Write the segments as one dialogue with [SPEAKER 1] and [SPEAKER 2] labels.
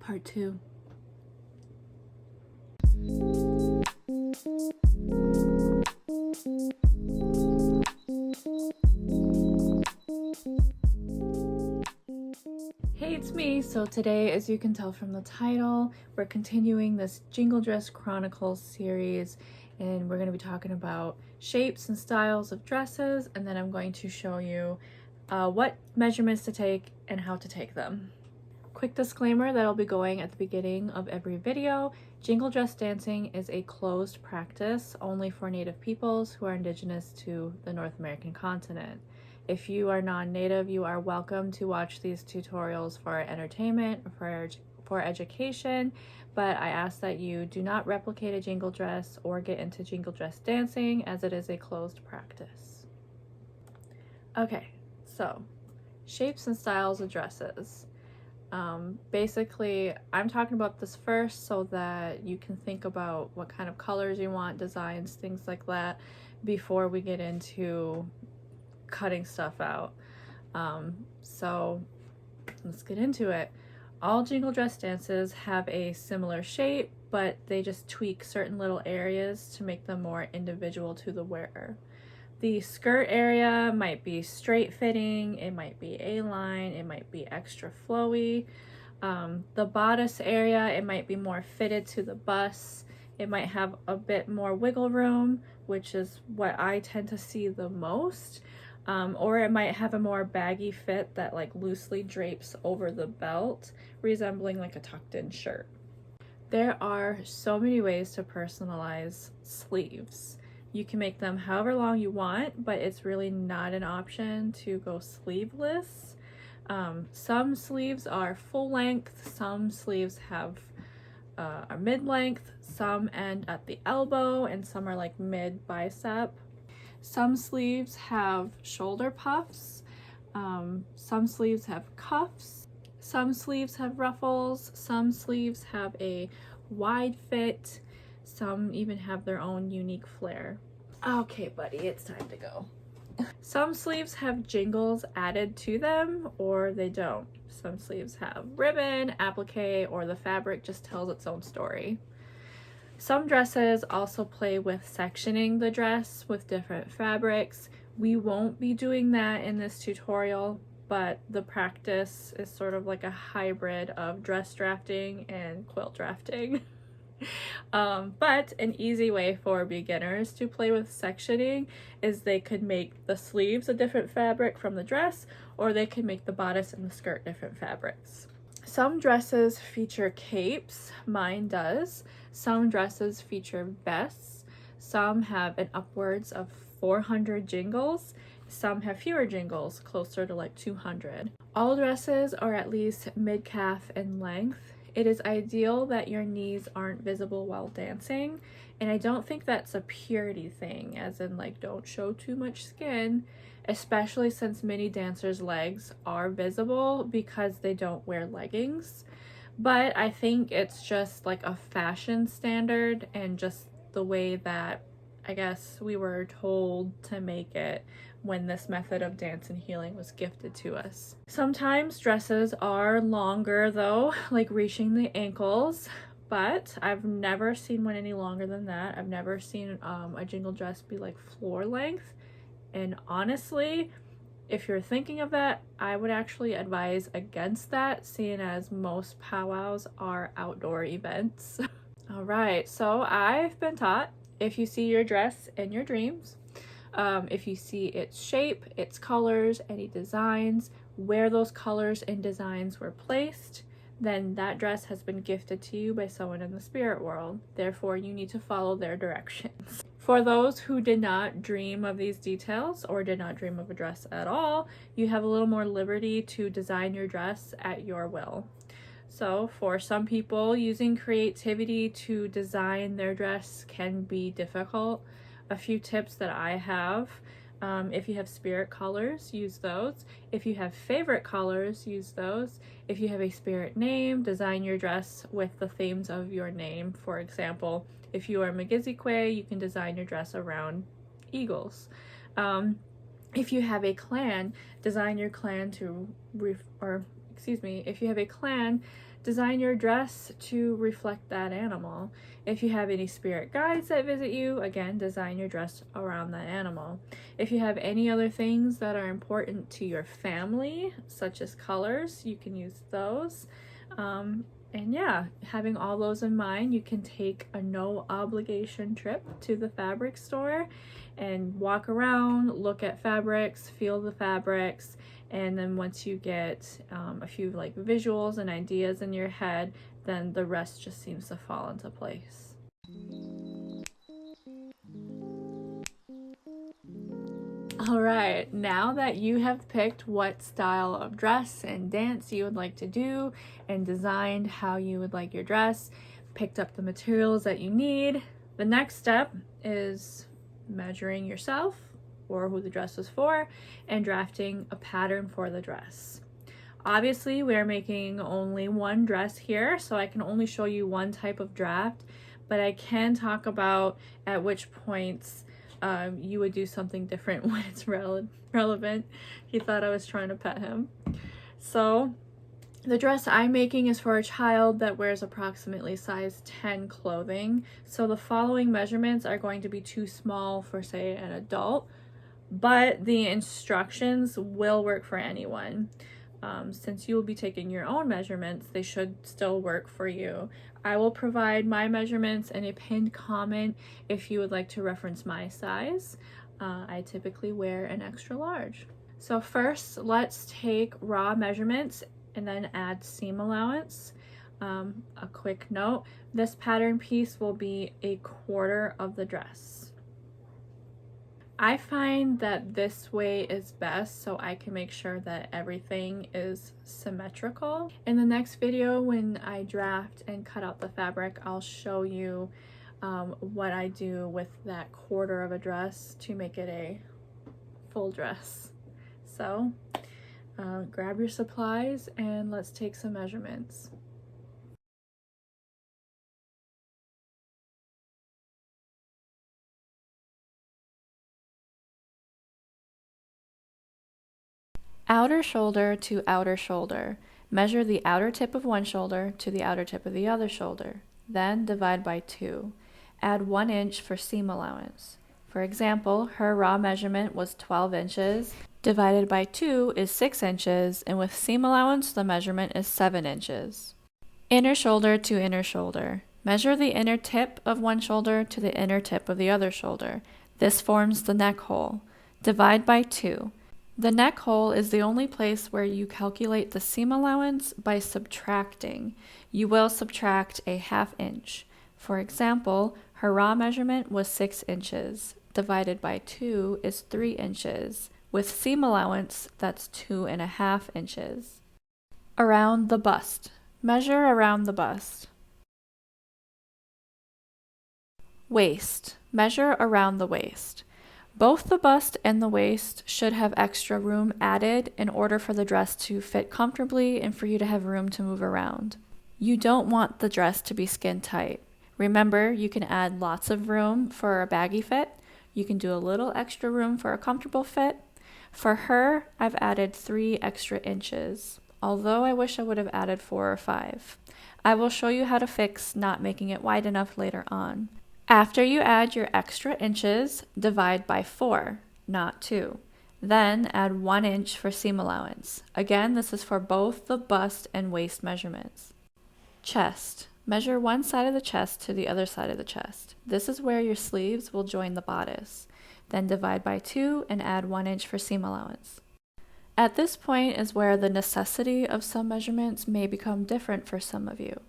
[SPEAKER 1] Part 2. Hey, it's me. So today, as you can tell from the title, we're continuing this Jingle Dress Chronicles series, and we're going to be talking about shapes and styles of dresses, and then I'm going to show you what measurements to take and how to take them. Quick disclaimer that I'll be going at the beginning of every video. Jingle dress dancing is a closed practice only for Native peoples who are indigenous to the North American continent. If you are non-Native, you are welcome to watch these tutorials for entertainment or for education, but I ask that you do not replicate a jingle dress or get into jingle dress dancing, as it is a closed practice. Okay, so shapes and styles of dresses. Basically, I'm talking about this first so that you can think about what kind of colors you want, designs, things like that, before we get into cutting stuff out. So let's get into it. All jingle dress dances have a similar shape, but they just tweak certain little areas to make them more individual to the wearer. The skirt area might be straight fitting, it might be A-line, it might be extra flowy. The bodice area, it might be more fitted to the bust. It might have a bit more wiggle room, which is what I tend to see the most. Or it might have a more baggy fit that like loosely drapes over the belt, resembling like a tucked in shirt. There are so many ways to personalize sleeves. You can make them however long you want, but it's really not an option to go sleeveless. Some sleeves are full length, some sleeves are mid-length, some end at the elbow, and some are like mid-bicep. Some sleeves have shoulder puffs, some sleeves have cuffs, some sleeves have ruffles, some sleeves have a wide fit, some even have their own unique flair. Okay, buddy, it's time to go. Some sleeves have jingles added to them, or they don't. Some sleeves have ribbon, applique, or the fabric just tells its own story. Some dresses also play with sectioning the dress with different fabrics. We won't be doing that in this tutorial, but the practice is sort of like a hybrid of dress drafting and quilt drafting. But an easy way for beginners to play with sectioning is they could make the sleeves a different fabric from the dress, or they could make the bodice and the skirt different fabrics. Some dresses feature capes, mine does. Some dresses feature vests. Some have an upwards of 400 jingles. Some have fewer jingles, closer to like 200. All dresses are at least mid-calf in length. It is ideal that your knees aren't visible while dancing, and I don't think that's a purity thing, as in like don't show too much skin, especially since many dancers' legs are visible because they don't wear leggings. But I think it's just like a fashion standard and just the way that I guess we were told to make it when this method of dance and healing was gifted to us. Sometimes dresses are longer though, like reaching the ankles, but I've never seen one any longer than that. I've never seen a jingle dress be like floor length, and honestly, if you're thinking of that, I would actually advise against that, seeing as most powwows are outdoor events. All right, so I've been taught if you see your dress in your dreams, if you see its shape, its colors, any designs, where those colors and designs were placed, then that dress has been gifted to you by someone in the spirit world. Therefore, you need to follow their directions. For those who did not dream of these details or did not dream of a dress at all, you have a little more liberty to design your dress at your will. So for some people, using creativity to design their dress can be difficult. A few tips that I have: if you have spirit colors, use those. If you have favorite colors, use those. If you have a spirit name, design your dress with the themes of your name. For example, if you are Magizikwe, you can design your dress around eagles. If you have a clan, design your clan to if you have a clan, design your dress to reflect that animal. If you have any spirit guides that visit you, again, design your dress around that animal. If you have any other things that are important to your family, such as colors, you can use those. And yeah, having all those in mind, you can take a no obligation trip to the fabric store and walk around, look at fabrics, feel the fabrics, and then once you get a few like visuals and ideas in your head, then the rest just seems to fall into place. All right, now that you have picked what style of dress and dance you would like to do and designed how you would like your dress, picked up the materials that you need, the next step is measuring yourself or who the dress is for and drafting a pattern for the dress. Obviously, we are making only one dress here, so I can only show you one type of draft, but I can talk about at which points you would do something different when it's relevant. He thought I was trying to pet him. So the dress I'm making is for a child that wears approximately size 10 clothing. So the following measurements are going to be too small for, say, an adult, but the instructions will work for anyone. Since you will be taking your own measurements, they should still work for you. I will provide my measurements in a pinned comment if you would like to reference my size. I typically wear an extra large. So first, let's take raw measurements and then add seam allowance. A quick note, this pattern piece will be 1/4 of the dress. I find that this way is best so I can make sure that everything is symmetrical. In the next video, when I draft and cut out the fabric, I'll show you what I do with that 1/4 of a dress to make it a full dress. So grab your supplies and let's take some measurements. Outer shoulder to outer shoulder. Measure the outer tip of one shoulder to the outer tip of the other shoulder. Then divide by 2. Add 1 inch for seam allowance. For example, her raw measurement was 12 inches. Divided by 2 is 6 inches, and with seam allowance, the measurement is 7 inches. Inner shoulder to inner shoulder. Measure the inner tip of one shoulder to the inner tip of the other shoulder. This forms the neck hole. Divide by 2. The neck hole is the only place where you calculate the seam allowance by subtracting. You will subtract a 1/2 inch. For example, her raw measurement was 6 inches. Divided by 2 is 3 inches. With seam allowance, that's 2.5 inches. Around the bust. Measure around the bust. Waist. Measure around the waist. Both the bust and the waist should have extra room added in order for the dress to fit comfortably and for you to have room to move around. You don't want the dress to be skin tight. Remember, you can add lots of room for a baggy fit. You can do a little extra room for a comfortable fit. For her, I've added 3 extra inches, although I wish I would have added 4 or 5. I will show you how to fix not making it wide enough later on. After you add your extra inches, divide by 4, not 2. Then add 1 inch for seam allowance. Again, this is for both the bust and waist measurements. Chest. Measure one side of the chest to the other side of the chest. This is where your sleeves will join the bodice. Then divide by 2 and add 1 inch for seam allowance. At this point is where the necessity of some measurements may become different for some of you.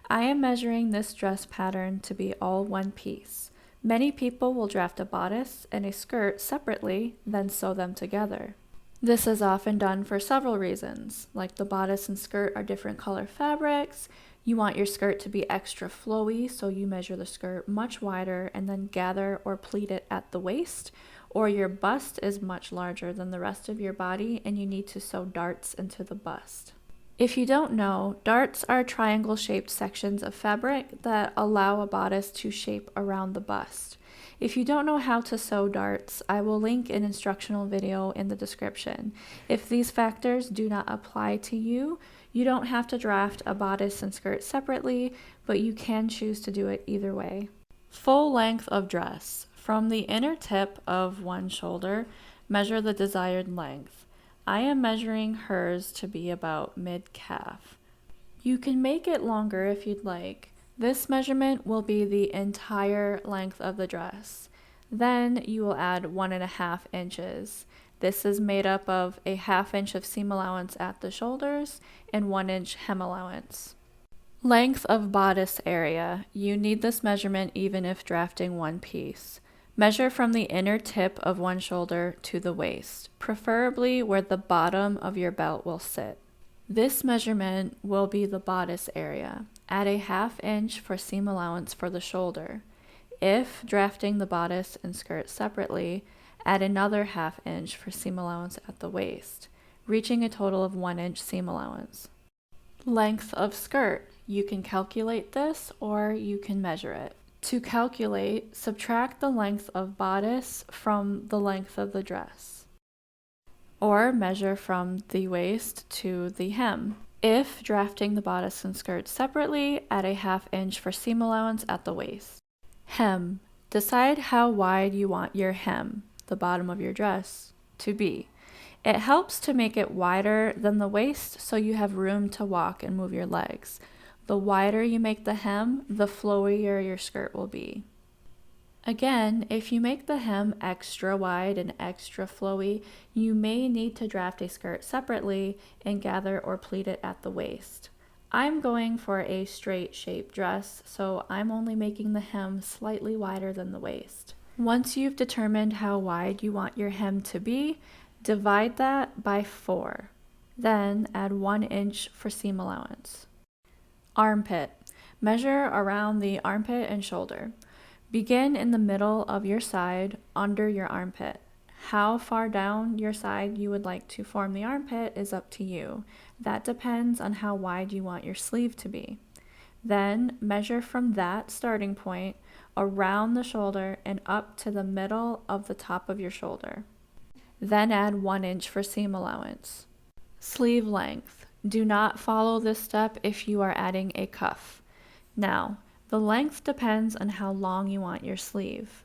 [SPEAKER 1] I am measuring this dress pattern to be all one piece. Many people will draft a bodice and a skirt separately, then sew them together. This is often done for several reasons, like the bodice and skirt are different color fabrics, you want your skirt to be extra flowy, so you measure the skirt much wider and then gather or pleat it at the waist, or your bust is much larger than the rest of your body and you need to sew darts into the bust. If you don't know, darts are triangle-shaped sections of fabric that allow a bodice to shape around the bust. If you don't know how to sew darts, I will link an instructional video in the description. If these factors do not apply to you, You don't have to draft a bodice and skirt separately, but you can choose to do it either way. Full length of dress. From the inner tip of one shoulder, measure the desired length. I am measuring hers to be about mid-calf. You can make it longer if you'd like. This measurement will be the entire length of the dress. Then you will add 1.5 inches. This is made up of a 1/2 inch of seam allowance at the shoulders and 1 inch hem allowance. Length of bodice area. You need this measurement even if drafting one piece. Measure from the inner tip of one shoulder to the waist, preferably where the bottom of your belt will sit. This measurement will be the bodice area. Add a 1/2 inch for seam allowance for the shoulder. If drafting the bodice and skirt separately, add another 1/2 inch for seam allowance at the waist, reaching a total of 1 inch seam allowance. Length of skirt. You can calculate this or you can measure it. To calculate, subtract the length of bodice from the length of the dress, or measure from the waist to the hem. If drafting the bodice and skirt separately, add a 1/2 inch for seam allowance at the waist. Hem. Decide how wide you want your hem, the bottom of your dress, to be. It helps to make it wider than the waist so you have room to walk and move your legs. The wider you make the hem, the flowier your skirt will be. Again, if you make the hem extra wide and extra flowy, you may need to draft a skirt separately and gather or pleat it at the waist. I'm going for a straight shape dress, so I'm only making the hem slightly wider than the waist. Once you've determined how wide you want your hem to be, divide that by 4. Then add 1 inch for seam allowance. Armpit. Measure around the armpit and shoulder. Begin in the middle of your side, under your armpit. How far down your side you would like to form the armpit is up to you. That depends on how wide you want your sleeve to be. Then measure from that starting point around the shoulder and up to the middle of the top of your shoulder. Then add 1 inch for seam allowance. Sleeve length. Do not follow this step if you are adding a cuff. Now, the length depends on how long you want your sleeve.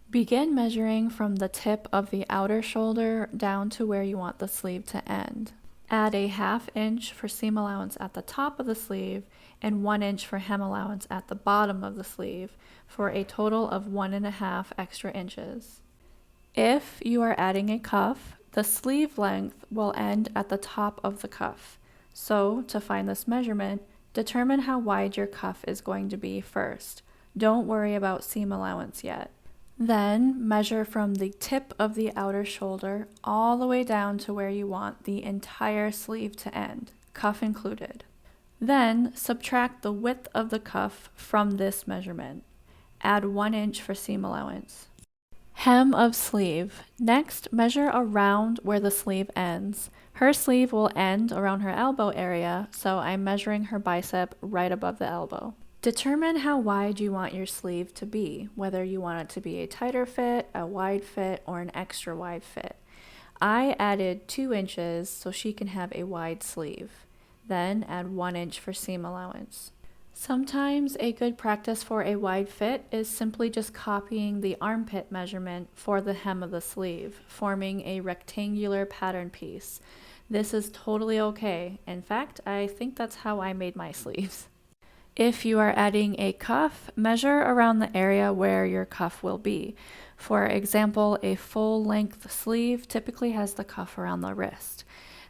[SPEAKER 1] Begin measuring from the tip of the outer shoulder down to where you want the sleeve to end. Add a 1/2 inch for seam allowance at the top of the sleeve and 1 inch for hem allowance at the bottom of the sleeve for a total of 1.5 extra inches. If you are adding a cuff, the sleeve length will end at the top of the cuff. So, to find this measurement, determine how wide your cuff is going to be first. Don't worry about seam allowance yet. Then measure from the tip of the outer shoulder all the way down to where you want the entire sleeve to end, cuff included. Then subtract the width of the cuff from this measurement. Add 1 inch for seam allowance. Hem of sleeve. Next, measure around where the sleeve ends. Her sleeve will end around her elbow area, so I'm measuring her bicep right above the elbow. Determine how wide you want your sleeve to be, whether you want it to be a tighter fit, a wide fit, or an extra wide fit. I added 2 inches so she can have a wide sleeve. Then add 1 inch for seam allowance. Sometimes a good practice for a wide fit is simply just copying the armpit measurement for the hem of the sleeve, forming a rectangular pattern piece. This is totally okay. In fact, I think that's how I made my sleeves. If you are adding a cuff, measure around the area where your cuff will be. For example, a full-length sleeve typically has the cuff around the wrist.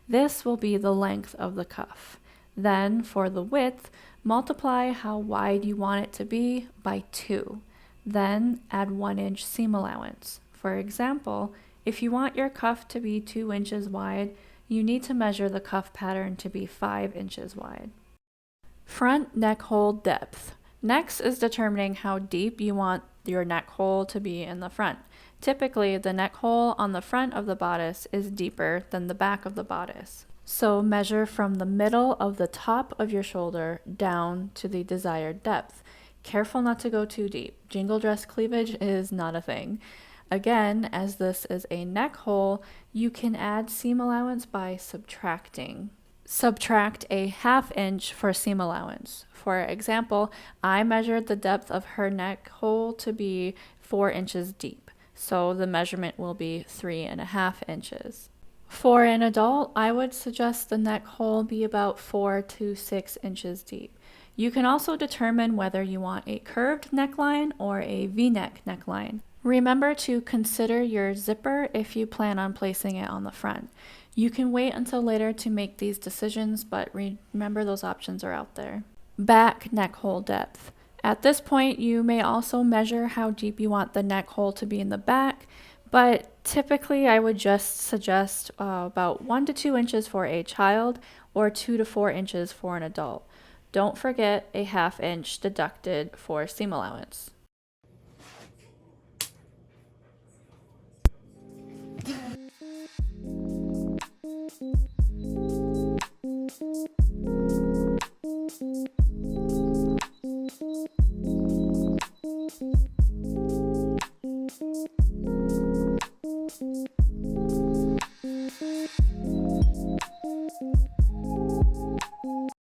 [SPEAKER 1] This will be the length of the cuff. Then, for the width, multiply how wide you want it to be by 2. Then, add 1 inch seam allowance. For example, if you want your cuff to be 2 inches wide, you need to measure the cuff pattern to be 5 inches wide. Front neck hole depth. Next is determining how deep you want your neck hole to be in the front. Typically, the neck hole on the front of the bodice is deeper than the back of the bodice. So measure from the middle of the top of your shoulder down to the desired depth. Careful not to go too deep. Jingle dress cleavage is not a thing. Again, as this is a neck hole, you can add seam allowance by subtracting. Subtract a 1/2 inch for seam allowance. For example, I measured the depth of her neck hole to be 4 inches deep, so the measurement will be 3.5 inches. For an adult, I would suggest the neck hole be about 4 to 6 inches deep. You can also determine whether you want a curved neckline or a V-neck neckline. Remember to consider your zipper if you plan on placing it on the front. You can wait until later to make these decisions, but remember those options are out there. Back neck hole depth. At this point, you may also measure how deep you want the neck hole to be in the back, but typically I would just suggest about 1 to 2 inches for a child or 2 to 4 inches for an adult. Don't forget a 1/2 inch deducted for seam allowance.